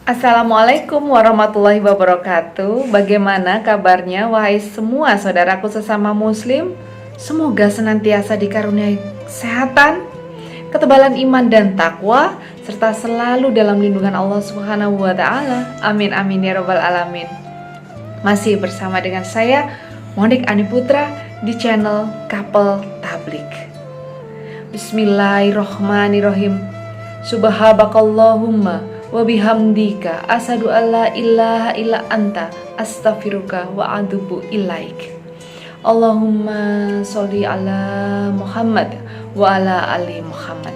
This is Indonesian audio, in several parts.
Assalamualaikum warahmatullahi wabarakatuh. Bagaimana kabarnya wahai semua saudaraku sesama muslim? Semoga senantiasa dikaruniai kesehatan, ketebalan iman dan takwa, serta selalu dalam lindungan Allah Subhanahu wa taala. Amin amin ya rabbal alamin. Masih bersama dengan saya Monik Ani Putra di channel Couple Tablik. Bismillahirrohmanirrohim. Subhanakallahumma wa bihamdika asyhadu alla ilaha illa anta astaghfiruka wa atubu ilaik. Allahumma sholli ala Muhammad wa ala ali Muhammad.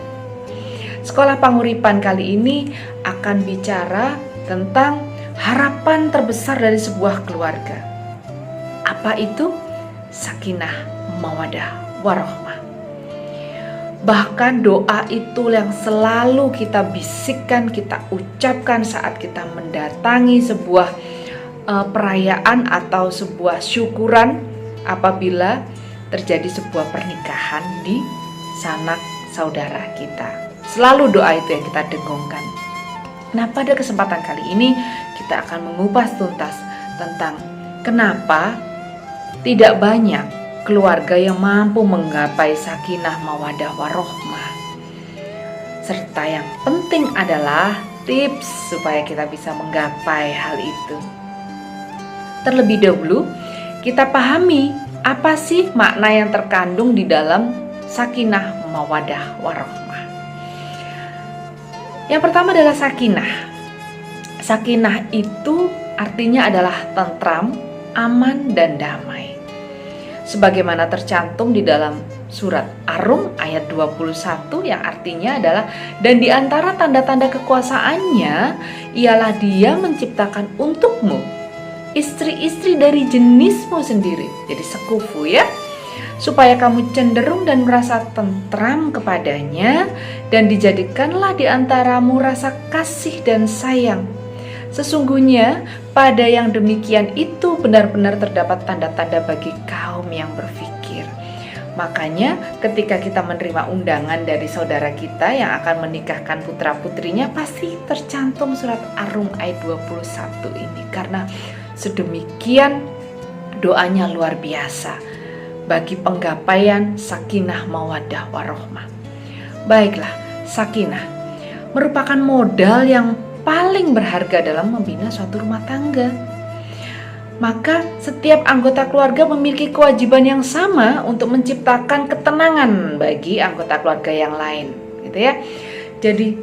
Sekolah Panguripan kali ini akan bicara tentang harapan terbesar dari sebuah keluarga. Apa itu? Sakinah, mawadah, warahmah. Bahkan doa itu yang selalu kita bisikkan, kita ucapkan saat kita mendatangi sebuah perayaan atau sebuah syukuran apabila terjadi sebuah pernikahan di sanak saudara kita. Selalu doa itu yang kita dengungkan. Nah, pada kesempatan kali ini kita akan mengupas tuntas tentang kenapa tidak banyak keluarga yang mampu menggapai sakinah mawadah warohmah. Serta yang penting adalah tips supaya kita bisa menggapai hal itu. Terlebih dahulu, kita pahami apa sih makna yang terkandung di dalam sakinah mawadah warohmah. Yang pertama adalah sakinah. Sakinah itu artinya adalah tentram, aman, dan damai. Sebagaimana tercantum di dalam surat Ar-Rum ayat 21 yang artinya adalah, dan di antara tanda-tanda kekuasaannya ialah Dia menciptakan untukmu istri-istri dari jenismu sendiri, jadi sekufu ya, supaya kamu cenderung dan merasa tentram kepadanya, dan dijadikanlah di antaramu rasa kasih dan sayang. Sesungguhnya pada yang demikian itu benar-benar terdapat tanda-tanda bagi kaum yang berfikir. Makanya ketika kita menerima undangan dari saudara kita yang akan menikahkan putra-putrinya, pasti tercantum surat Ar-Rum ayat 21 ini. Karena sedemikian doanya luar biasa bagi penggapaian sakinah mawadah warohmah. Baiklah, sakinah merupakan modal yang paling berharga dalam membina suatu rumah tangga. Maka setiap anggota keluarga memiliki kewajiban yang sama untuk menciptakan ketenangan bagi anggota keluarga yang lain, gitu ya. Jadi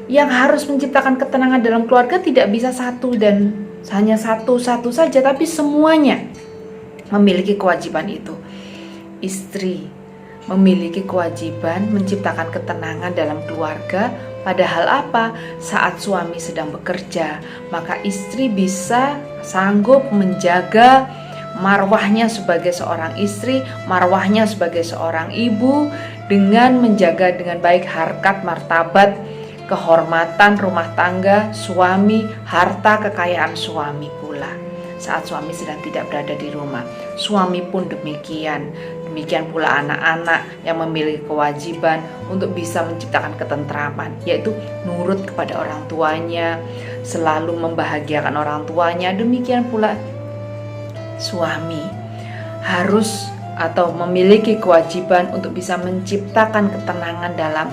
yang harus menciptakan ketenangan dalam keluarga tidak bisa satu dan hanya satu saja, tapi semuanya memiliki kewajiban itu. Istri memiliki kewajiban menciptakan ketenangan dalam keluarga. Padahal apa? Saat suami sedang bekerja, maka istri bisa sanggup menjaga marwahnya sebagai seorang istri, marwahnya sebagai seorang ibu, dengan menjaga dengan baik harkat, martabat, kehormatan rumah tangga suami, harta kekayaan suami pula. Saat suami sedang tidak berada di rumah, suami pun demikian. Demikian pula anak-anak yang memiliki kewajiban untuk bisa menciptakan ketentraman, yaitu nurut kepada orang tuanya, selalu membahagiakan orang tuanya. Demikian pula suami harus atau memiliki kewajiban untuk bisa menciptakan ketenangan dalam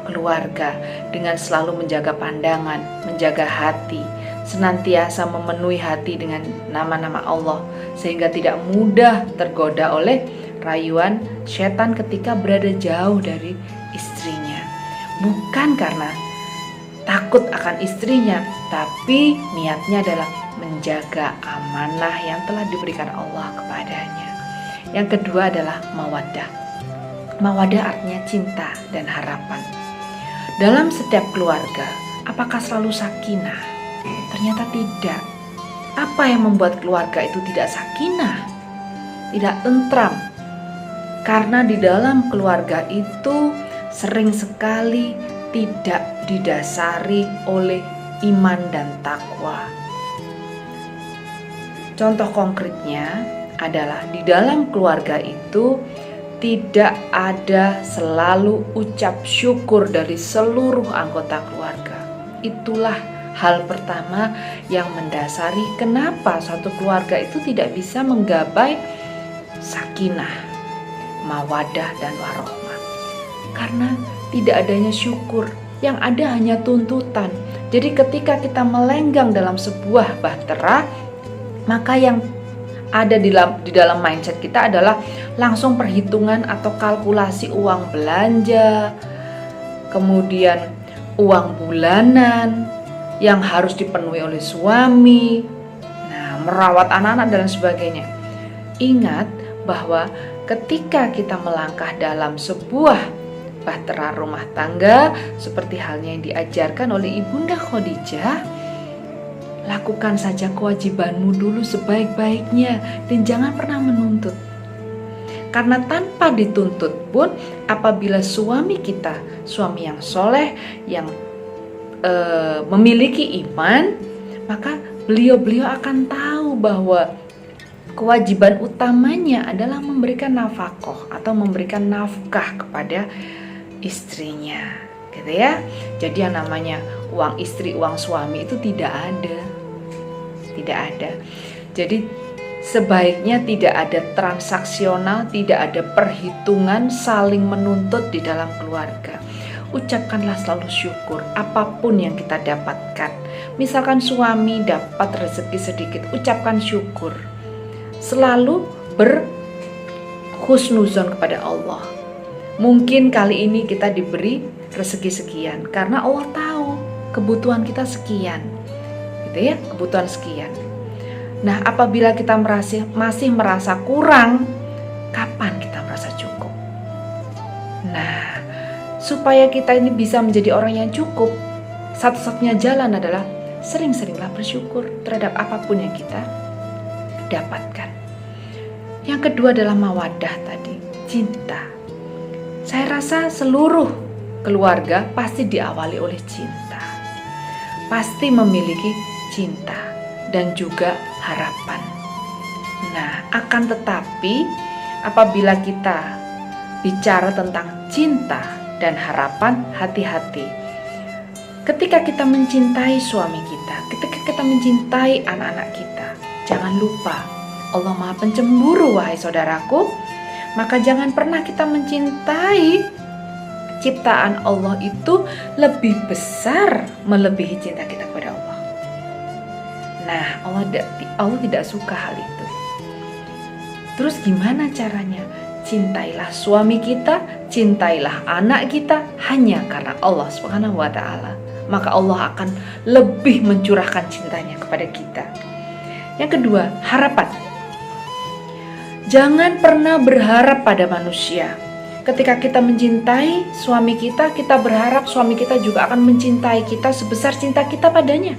keluarga dengan selalu menjaga pandangan, menjaga hati, senantiasa memenuhi hati dengan nama-nama Allah, sehingga tidak mudah tergoda oleh rayuan setan ketika berada jauh dari istrinya. Bukan karena takut akan istrinya, tapi niatnya adalah menjaga amanah yang telah diberikan Allah kepadanya. Yang kedua adalah mawaddah. Mawaddah artinya cinta dan harapan. Dalam setiap keluarga, apakah selalu sakinah? Ternyata tidak. Apa yang membuat keluarga itu tidak sakinah, tidak tentram? Karena di dalam keluarga itu sering sekali tidak didasari oleh iman dan takwa. Contoh konkretnya adalah di dalam keluarga itu tidak ada selalu ucap syukur dari seluruh anggota keluarga. Itulah hal pertama yang mendasari kenapa suatu keluarga itu tidak bisa menggapai sakinah, mawaddah, dan warohmah. Karena tidak adanya syukur, yang ada hanya tuntutan. Jadi ketika kita melenggang dalam sebuah bahtera, maka yang ada di dalam mindset kita adalah langsung perhitungan atau kalkulasi uang belanja, kemudian uang bulanan yang harus dipenuhi oleh suami, merawat anak-anak dan sebagainya. Ingat bahwa ketika kita melangkah dalam sebuah bahtera rumah tangga seperti halnya yang diajarkan oleh Ibunda Khadijah, lakukan saja kewajibanmu dulu sebaik-baiknya dan jangan pernah menuntut. Karena tanpa dituntut pun, apabila suami kita, suami yang soleh, yang memiliki iman, maka beliau akan tahu bahwa kewajiban utamanya adalah memberikan nafkah atau memberikan nafkah kepada istrinya, gitu ya. Jadi yang namanya uang istri, uang suami itu tidak ada. Jadi sebaiknya tidak ada transaksional, tidak ada perhitungan saling menuntut di dalam keluarga. Ucapkanlah selalu syukur apapun yang kita dapatkan. Misalkan suami dapat rezeki sedikit, ucapkan syukur. Selalu berhusnuzon kepada Allah. Mungkin kali ini kita diberi rezeki sekian karena Allah tahu kebutuhan kita sekian, gitu ya, kebutuhan sekian. Nah, apabila kita masih merasa kurang, kapan kita merasa cukup? Nah, supaya kita ini bisa menjadi orang yang cukup, satu-satunya jalan adalah sering-seringlah bersyukur terhadap apapun yang kita dapatkan. Yang kedua adalah mawaddah tadi, cinta. Saya rasa seluruh keluarga pasti diawali oleh cinta. Pasti memiliki cinta dan juga harapan. Nah, akan tetapi apabila kita bicara tentang cinta dan harapan, hati-hati. Ketika kita mencintai suami kita, ketika kita mencintai anak-anak kita, jangan lupa Allah Maha Pencemburu, wahai saudaraku. Maka jangan pernah kita mencintai ciptaan Allah itu lebih besar melebihi cinta kita kepada Allah. Nah, Allah tidak suka hal itu. Terus gimana caranya? Cintailah suami kita, cintailah anak kita hanya karena Allah Subhanahu wa Ta'ala. Maka Allah akan lebih mencurahkan cintanya kepada kita. Yang kedua, harapan. Jangan pernah berharap pada manusia. Ketika kita mencintai suami kita, kita berharap suami kita juga akan mencintai kita sebesar cinta kita padanya.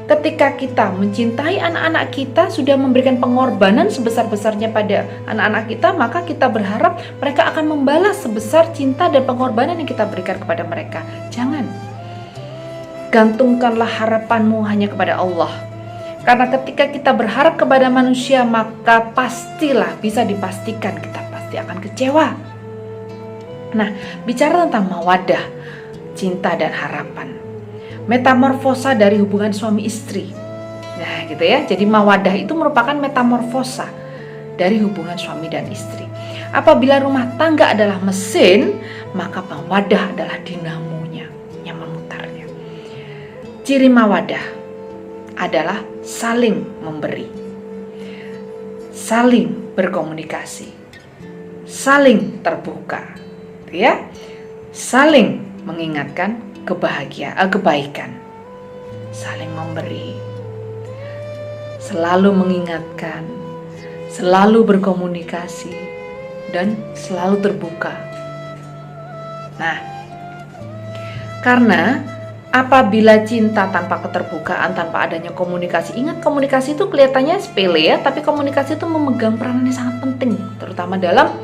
Ketika kita mencintai anak-anak kita, sudah memberikan pengorbanan sebesar-besarnya pada anak-anak kita, maka kita berharap mereka akan membalas sebesar cinta dan pengorbanan yang kita berikan kepada mereka. Jangan. Gantungkanlah harapanmu hanya kepada Allah. Karena ketika kita berharap kepada manusia, maka pastilah bisa dipastikan kita pasti akan kecewa. Nah, bicara tentang mawaddah, cinta dan harapan, metamorfosa dari hubungan suami istri. Nah, gitu ya. Jadi mawaddah itu merupakan metamorfosa dari hubungan suami dan istri. Apabila rumah tangga adalah mesin, maka mawaddah adalah dinamonya yang memutarnya. Ciri mawaddah adalah saling memberi, saling berkomunikasi, saling terbuka, ya, saling mengingatkan kebaikan, saling memberi, selalu mengingatkan, selalu berkomunikasi, dan selalu terbuka. Nah, karena apabila cinta tanpa keterbukaan, tanpa adanya komunikasi, ingat komunikasi itu kelihatannya sepele ya, tapi komunikasi itu memegang peranan yang sangat penting, terutama dalam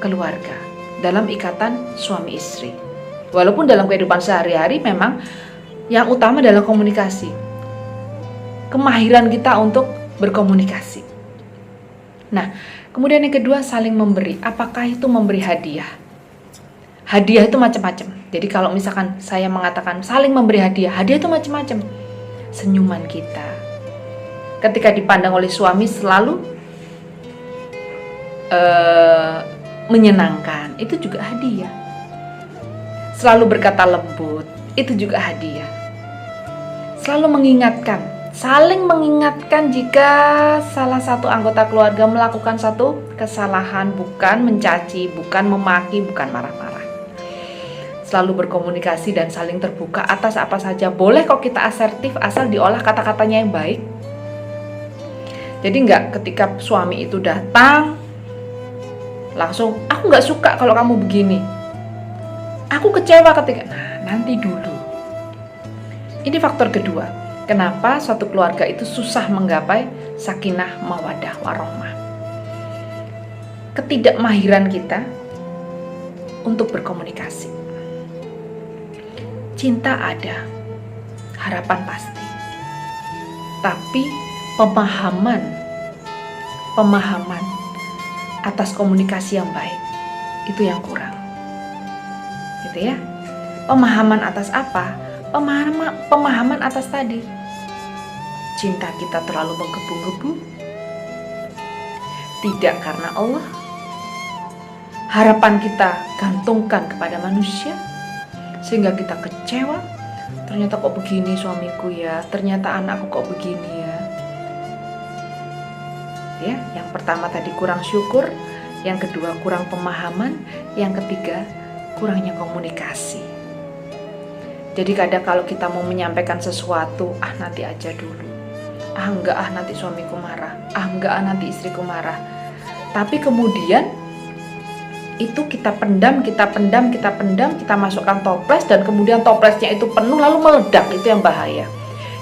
keluarga, dalam ikatan suami istri. Walaupun dalam kehidupan sehari-hari memang yang utama adalah komunikasi, kemahiran kita untuk berkomunikasi. Nah, kemudian yang kedua, saling memberi. Apakah itu memberi hadiah? Hadiah itu macam-macam. Jadi kalau misalkan saya mengatakan saling memberi hadiah, hadiah itu macam-macam. Senyuman kita ketika dipandang oleh suami selalu menyenangkan, itu juga hadiah. Selalu berkata lembut, itu juga hadiah. Selalu mengingatkan, saling mengingatkan jika salah satu anggota keluarga melakukan satu kesalahan, bukan mencaci, bukan memaki, bukan marah-marah. Selalu berkomunikasi dan saling terbuka atas apa saja. Boleh kok kita asertif asal diolah kata-katanya yang baik. Jadi nggak ketika suami itu datang langsung, aku nggak suka kalau kamu begini, aku kecewa ketika, nanti dulu. Ini faktor kedua, kenapa suatu keluarga itu susah menggapai sakinah mawaddah warohmah. Ketidakmahiran kita untuk berkomunikasi. Cinta ada, harapan pasti, tapi pemahaman atas komunikasi yang baik itu yang kurang, gitu ya. Pemahaman atas apa? Pemahaman atas tadi, cinta kita terlalu menggebu-gebu, tidak karena Allah. Harapan kita gantungkan kepada manusia, sehingga kita kecewa. Ternyata kok begini suamiku ya, ternyata anakku kok begini ya. Ya, yang pertama tadi kurang syukur, yang kedua kurang pemahaman, yang ketiga kurangnya komunikasi. Jadi kadang kalau kita mau menyampaikan sesuatu, nanti aja dulu, enggak, nanti suamiku marah, enggak, nanti istriku marah. Tapi kemudian itu kita pendam, kita masukkan toples, dan kemudian toplesnya itu penuh lalu meledak, itu yang bahaya.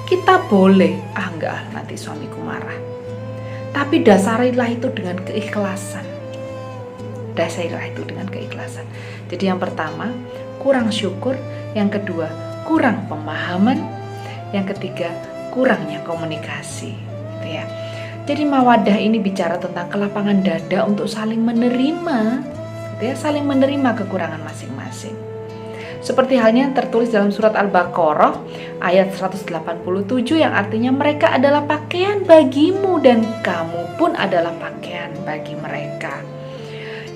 Kita boleh, enggak, nanti suamiku marah. Tapi dasarilah itu dengan keikhlasan. Jadi yang pertama, kurang syukur. Yang kedua, kurang pemahaman. Yang ketiga, kurangnya komunikasi. Gitu ya. Jadi mawaddah ini bicara tentang kelapangan dada untuk saling menerima. Gitu ya, saling menerima kekurangan masing-masing. Seperti halnya tertulis dalam surat Al-Baqarah ayat 187 yang artinya mereka adalah pakaian bagimu dan kamu pun adalah pakaian bagi mereka.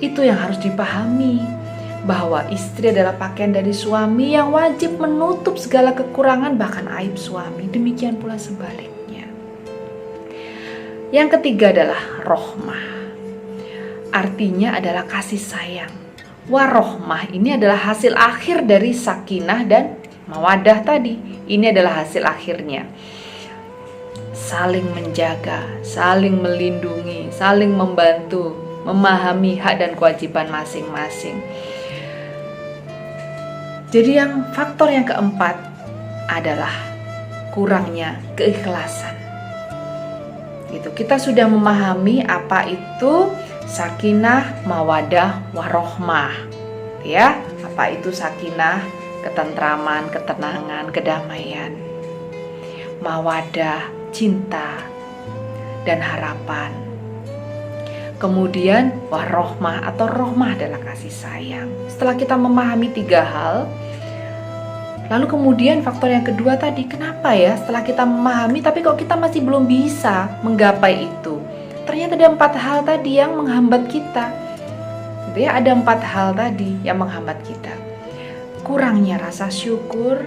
Itu yang harus dipahami, bahwa istri adalah pakaian dari suami yang wajib menutup segala kekurangan bahkan aib suami. Demikian pula sebaliknya. Yang ketiga adalah rohmah. Artinya adalah kasih sayang. Warohmah ini adalah hasil akhir dari sakinah dan mawaddah tadi. Ini adalah hasil akhirnya. Saling menjaga, saling melindungi, saling membantu, memahami hak dan kewajiban masing-masing. Jadi faktor yang keempat adalah kurangnya keikhlasan. Gitu. Kita sudah memahami apa itu sakinah, mawaddah, warohmah, ya. Apa itu sakinah? Ketentraman, ketenangan, kedamaian. Mawaddah, cinta dan harapan. Kemudian warohmah atau rohmah adalah kasih sayang. Setelah kita memahami tiga hal, lalu kemudian faktor yang kedua tadi, kenapa ya setelah kita memahami tapi kok kita masih belum bisa menggapai itu? Ternyata ada 4 hal tadi yang menghambat kita. Gitu ya, ada 4 hal tadi yang menghambat kita. Kurangnya rasa syukur,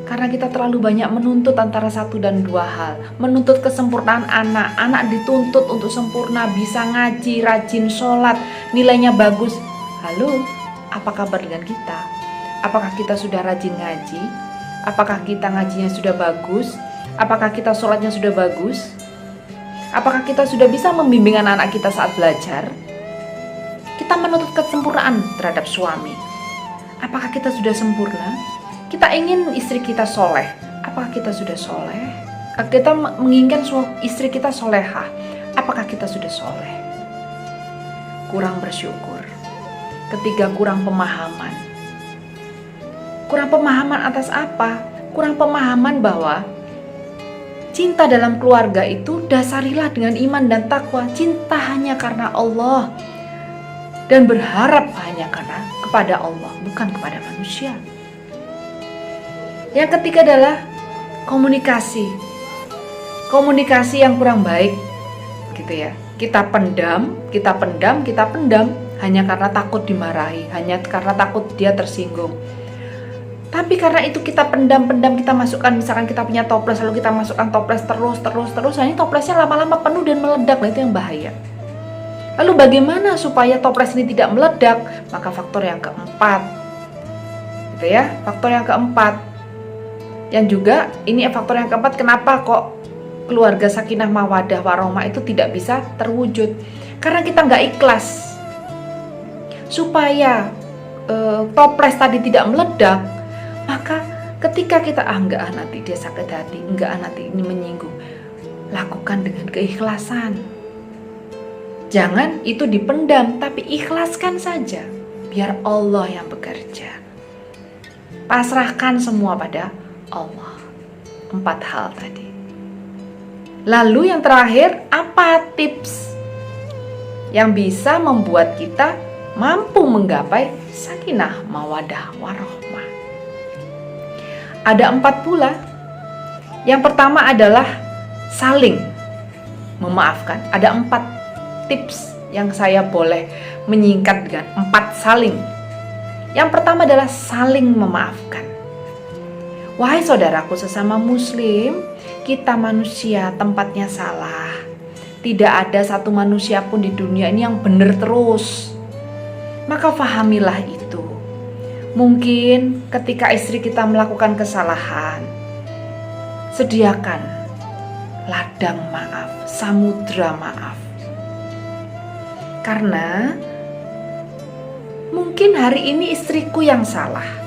karena kita terlalu banyak menuntut antara 1 dan 2 hal. Menuntut kesempurnaan anak dituntut untuk sempurna, bisa ngaji, rajin sholat, nilainya bagus. Lalu, apa kabar dengan kita? Apakah kita sudah rajin ngaji? Apakah kita ngajinya sudah bagus? Apakah kita sholatnya sudah bagus? Apakah kita sudah bisa membimbing anak kita saat belajar? Kita menuntut kesempurnaan terhadap suami. Apakah kita sudah sempurna? Kita ingin istri kita soleh. Apakah kita sudah soleh? Kita menginginkan istri kita solehah. Apakah kita sudah soleh? Kurang bersyukur. Ketiga, kurang pemahaman. Kurang pemahaman atas apa? Kurang pemahaman bahwa cinta dalam keluarga itu dasarilah dengan iman dan takwa. Cinta hanya karena Allah. dan berharap hanya karena kepada Allah, bukan kepada manusia. Yang ketiga adalah komunikasi. Komunikasi yang kurang baik, gitu ya. Kita pendam hanya karena takut dimarahi, hanya karena takut dia tersinggung. Tapi karena itu kita pendam, kita masukkan, misalkan kita punya toples, lalu kita masukkan toples terus, hanya toplesnya lama-lama penuh dan meledak, nah itu yang bahaya. Lalu bagaimana supaya toples ini tidak meledak? Maka faktor yang keempat, gitu ya, faktor yang keempat. Yang juga ini faktor yang keempat, kenapa kok keluarga sakinah mawadah warohmah itu tidak bisa terwujud? Karena kita nggak ikhlas. Supaya toples tadi tidak meledak, maka ketika kita enggak nanti dia sakit hati, enggak nanti ini menyinggung, lakukan dengan keikhlasan. Jangan itu dipendam, tapi ikhlaskan saja, biar Allah yang bekerja. Pasrahkan semua pada Allah. 4 hal tadi. Lalu yang terakhir, apa tips yang bisa membuat kita mampu menggapai sakinah mawadah warohmah? Ada 4 pula. Yang pertama adalah saling memaafkan. Ada 4 tips yang saya boleh menyingkat dengan 4 saling. Yang pertama adalah saling memaafkan. Wahai saudaraku sesama muslim, kita manusia tempatnya salah. Tidak ada satu manusia pun di dunia ini yang benar terus. Maka fahamilah itu. Mungkin ketika istri kita melakukan kesalahan, sediakan ladang maaf, samudra maaf. Karena mungkin hari ini istriku yang salah.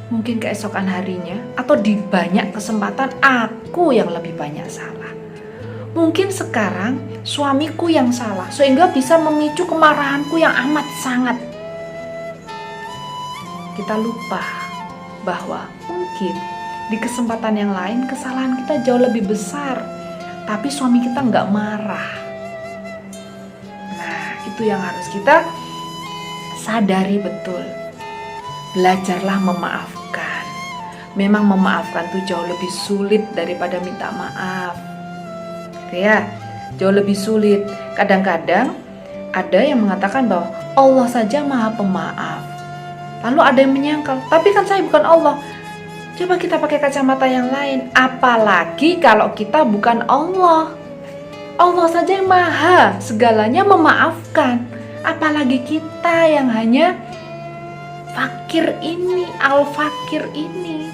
Mungkin keesokan harinya atau di banyak kesempatan aku yang lebih banyak salah. Mungkin sekarang suamiku yang salah, sehingga bisa memicu kemarahanku yang amat sangat. Kita lupa bahwa mungkin di kesempatan yang lain kesalahan kita jauh lebih besar, tapi suami kita nggak marah. Nah, itu yang harus kita sadari betul. Belajarlah memaafkan. Memang memaafkan itu jauh lebih sulit daripada minta maaf. Gitu ya, jauh lebih sulit. Kadang-kadang ada yang mengatakan bahwa Allah saja Maha Pemaaf. Lalu ada yang menyangkal, tapi kan saya bukan Allah. Coba kita pakai kacamata yang lain. Apalagi kalau kita bukan Allah. Allah saja yang maha segalanya memaafkan. Apalagi kita yang hanya fakir ini, al-fakir ini.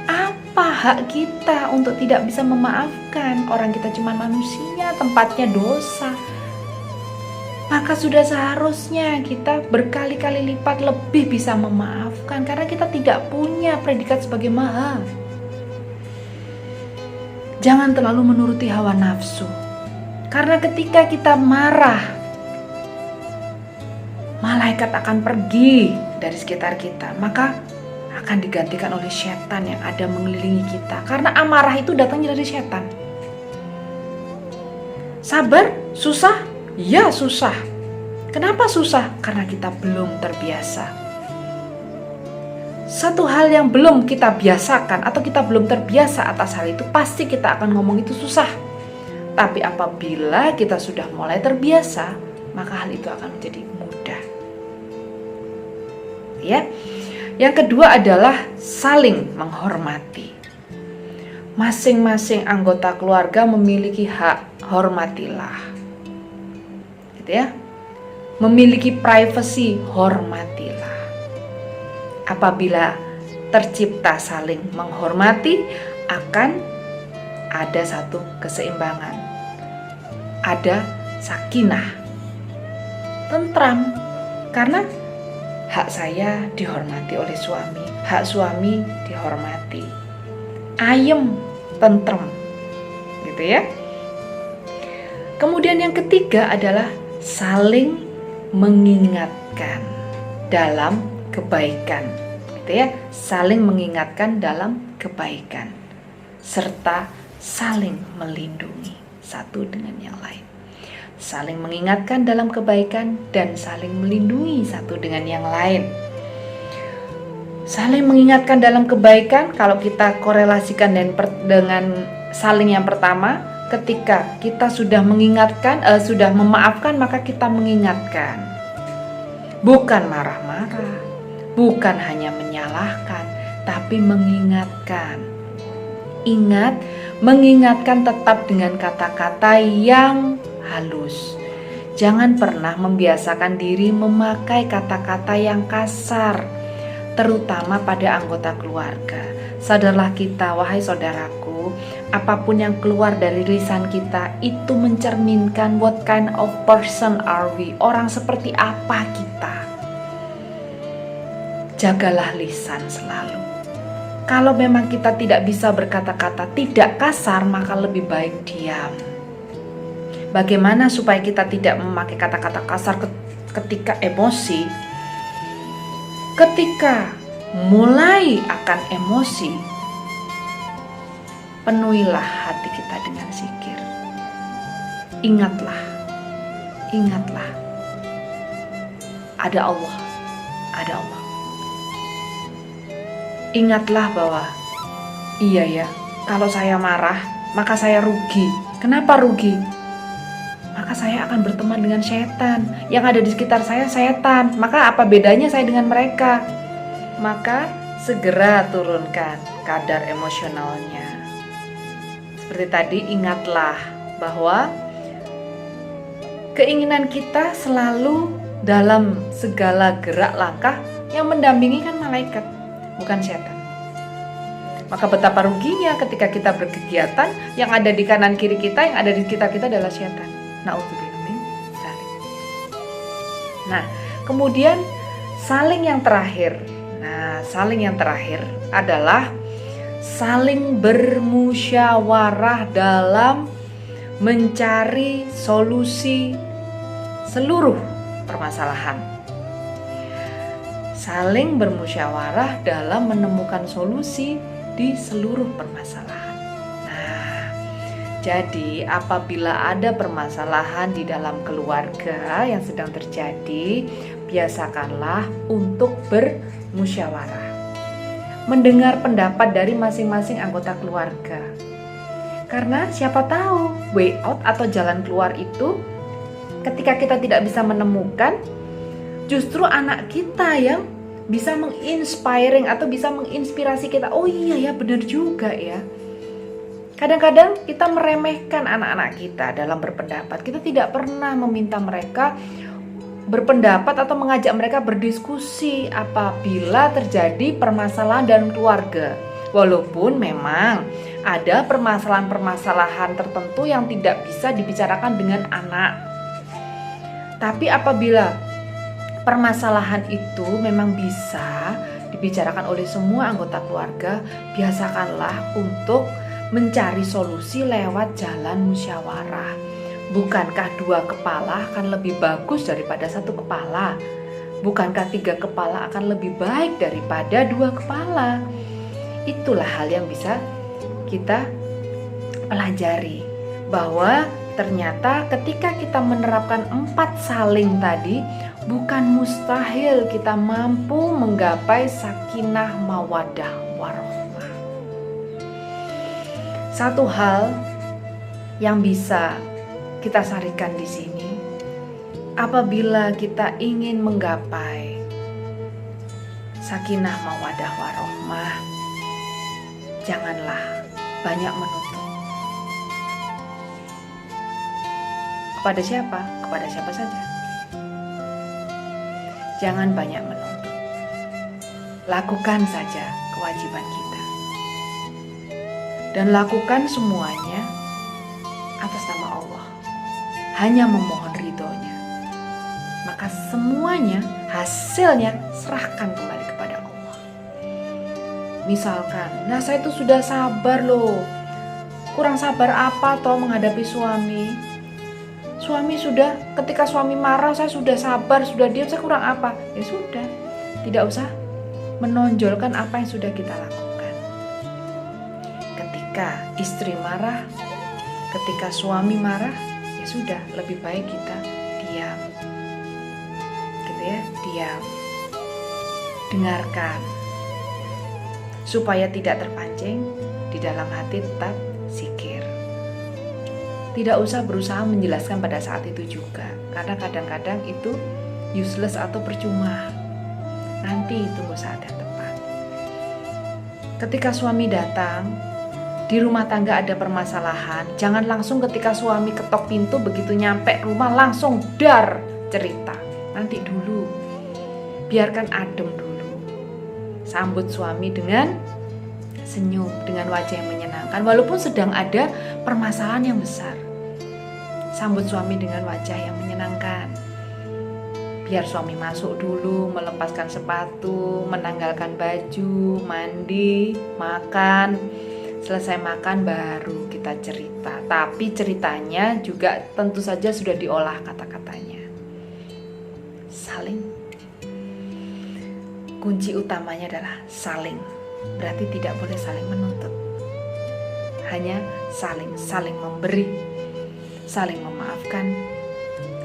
Apa hak kita untuk tidak bisa memaafkan? Orang kita cuma manusia, tempatnya dosa. Maka sudah seharusnya kita berkali-kali lipat lebih bisa memaafkan, karena kita tidak punya predikat sebagai maha. Jangan terlalu menuruti hawa nafsu. Karena ketika kita marah, malaikat akan pergi dari sekitar kita, maka akan digantikan oleh setan yang ada mengelilingi kita. Karena amarah itu datangnya dari setan. Sabar, susah? Ya susah. Kenapa susah? Karena kita belum terbiasa. Satu hal yang belum kita biasakan atau kita belum terbiasa atas hal itu, pasti kita akan ngomong itu susah. Tapi apabila kita sudah mulai terbiasa, maka hal itu akan menjadi mudah. Ya. Yang kedua adalah saling menghormati. Masing-masing anggota keluarga memiliki hak, hormatilah. Gitu ya. Memiliki privasi, hormatilah. Apabila tercipta saling menghormati, akan ada satu keseimbangan. Ada sakinah, tentram. Karena hak saya dihormati oleh suami, hak suami dihormati. Ayem, tentrem. Gitu ya. Kemudian yang ketiga adalah saling mengingatkan dalam kebaikan. Gitu ya. Saling mengingatkan dalam kebaikan. Serta saling melindungi satu dengan yang lain. saling mengingatkan dalam kebaikan, dan saling melindungi satu dengan yang lain. Saling mengingatkan dalam kebaikan, kalau kita korelasikan dengan saling yang pertama, ketika kita sudah mengingatkan, sudah memaafkan, maka kita mengingatkan. Bukan marah-marah, bukan hanya menyalahkan, tapi mengingatkan. Ingat, mengingatkan tetap dengan kata-kata yang halus. Jangan pernah membiasakan diri memakai kata-kata yang kasar, terutama pada anggota keluarga. Sadarlah kita, wahai saudaraku, apapun yang keluar dari lisan kita itu mencerminkan what kind of person are we, orang seperti apa kita. Jagalah lisan selalu. Kalau memang kita tidak bisa berkata-kata tidak kasar, maka lebih baik diam. Bagaimana supaya kita tidak memakai kata-kata kasar ketika emosi? Ketika mulai akan emosi, penuhilah hati kita dengan zikir. Ingatlah, ada Allah, ada Allah. Ingatlah bahwa iya ya, kalau saya marah, maka saya rugi. Kenapa rugi? Maka saya akan berteman dengan setan. Yang ada di sekitar saya setan. Maka apa bedanya saya dengan mereka? Maka segera turunkan kadar emosionalnya. Seperti tadi, ingatlah bahwa keinginan kita selalu dalam segala gerak langkah yang mendampingi kan malaikat, bukan setan. Maka betapa ruginya ketika kita berkegiatan, yang ada di kanan kiri kita, yang ada di sekitar kita adalah setan. Na'udzubillah min dzalik. Nah, kemudian saling yang terakhir. Nah, saling yang terakhir adalah saling bermusyawarah dalam mencari solusi seluruh permasalahan. Saling bermusyawarah dalam menemukan solusi di seluruh permasalahan. Nah, jadi apabila ada permasalahan di dalam keluarga yang sedang terjadi, biasakanlah untuk bermusyawarah. Mendengar pendapat dari masing-masing anggota keluarga. Karena siapa tahu way out atau jalan keluar itu ketika kita tidak bisa menemukan, justru anak kita yang bisa menginspiring atau bisa menginspirasi kita. Oh iya ya, benar juga ya. Kadang-kadang kita meremehkan anak-anak kita dalam berpendapat. Kita tidak pernah meminta mereka berpendapat atau mengajak mereka berdiskusi apabila terjadi permasalahan dalam keluarga. Walaupun memang ada permasalahan-permasalahan tertentu yang tidak bisa dibicarakan dengan anak. Tapi apabila permasalahan itu memang bisa dibicarakan oleh semua anggota keluarga, biasakanlah untuk mencari solusi lewat jalan musyawarah. Bukankah 2 kepala akan lebih bagus daripada 1 kepala? Bukankah 3 kepala akan lebih baik daripada 2 kepala? Itulah hal yang bisa kita pelajari, bahwa ternyata ketika kita menerapkan 4 saling tadi, bukan mustahil kita mampu menggapai sakinah mawaddah warahmah. Satu hal yang bisa kita sarikan di sini, apabila kita ingin menggapai sakinah mawaddah warahmah, janganlah banyak menuntut. Kepada siapa? Kepada siapa saja. Jangan banyak menuntut. Lakukan saja kewajiban kita. Dan lakukan semuanya atas nama Allah. Hanya memohon ridhonya. Maka semuanya, hasilnya serahkan kembali kepada Allah. Misalkan, nah saya itu sudah sabar loh. Kurang sabar apa toh menghadapi suami? Suami sudah, ketika suami marah saya sudah sabar, sudah diam, saya kurang apa? Ya sudah, tidak usah menonjolkan apa yang sudah kita lakukan. Ketika istri marah, ketika suami marah, ya ya sudah, lebih baik kita diam, gitu ya, diam, dengarkan, supaya tidak terpancing, di dalam hati tetap zikir. Tidak usah berusaha menjelaskan pada saat itu juga, karena kadang-kadang itu useless atau percuma. Nanti tunggu saat yang tepat. Ketika suami datang, di rumah tangga ada permasalahan, jangan langsung ketika suami ketok pintu, begitu nyampe rumah langsung dar cerita. Nanti dulu, biarkan adem dulu. Sambut suami dengan senyum, dengan wajah yang menyenangkan, walaupun sedang ada permasalahan yang besar. Sambut suami dengan wajah yang menyenangkan. Biar suami masuk dulu, melepaskan sepatu, menanggalkan baju, mandi, makan. Selesai makan baru kita cerita. Tapi ceritanya juga tentu saja sudah diolah kata-katanya. Saling. Kunci utamanya adalah saling. Berarti tidak boleh saling menuntut. Hanya saling memberi, saling memaafkan,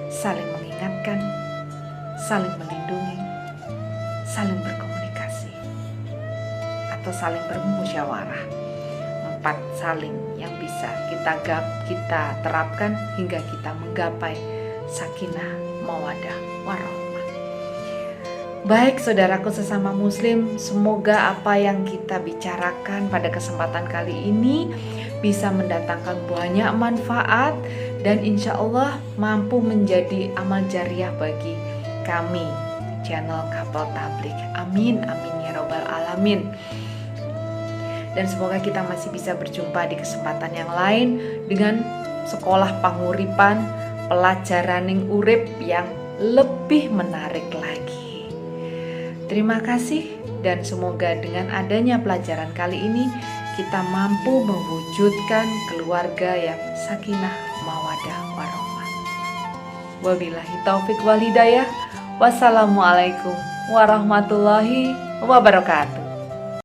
saling mengingatkan, saling melindungi, saling berkomunikasi, atau saling bermusyawarah. 4 saling yang bisa kita terapkan hingga kita menggapai sakinah, mawaddah, warahmah. Baik saudaraku sesama muslim, semoga apa yang kita bicarakan pada kesempatan kali ini bisa mendatangkan banyak manfaat dan insya Allah mampu menjadi amal jariah bagi kami, channel Couple Tablik. Amin, amin ya robbal alamin. Dan semoga kita masih bisa berjumpa di kesempatan yang lain dengan sekolah panguripan, pelajaraning urip yang lebih menarik lagi. Terima kasih dan semoga dengan adanya pelajaran kali ini kita mampu mewujudkan keluarga yang sakinah, mawaddah, warahmah. Wabillahi taufik wal hidayah. Wassalamualaikum warahmatullahi wabarakatuh.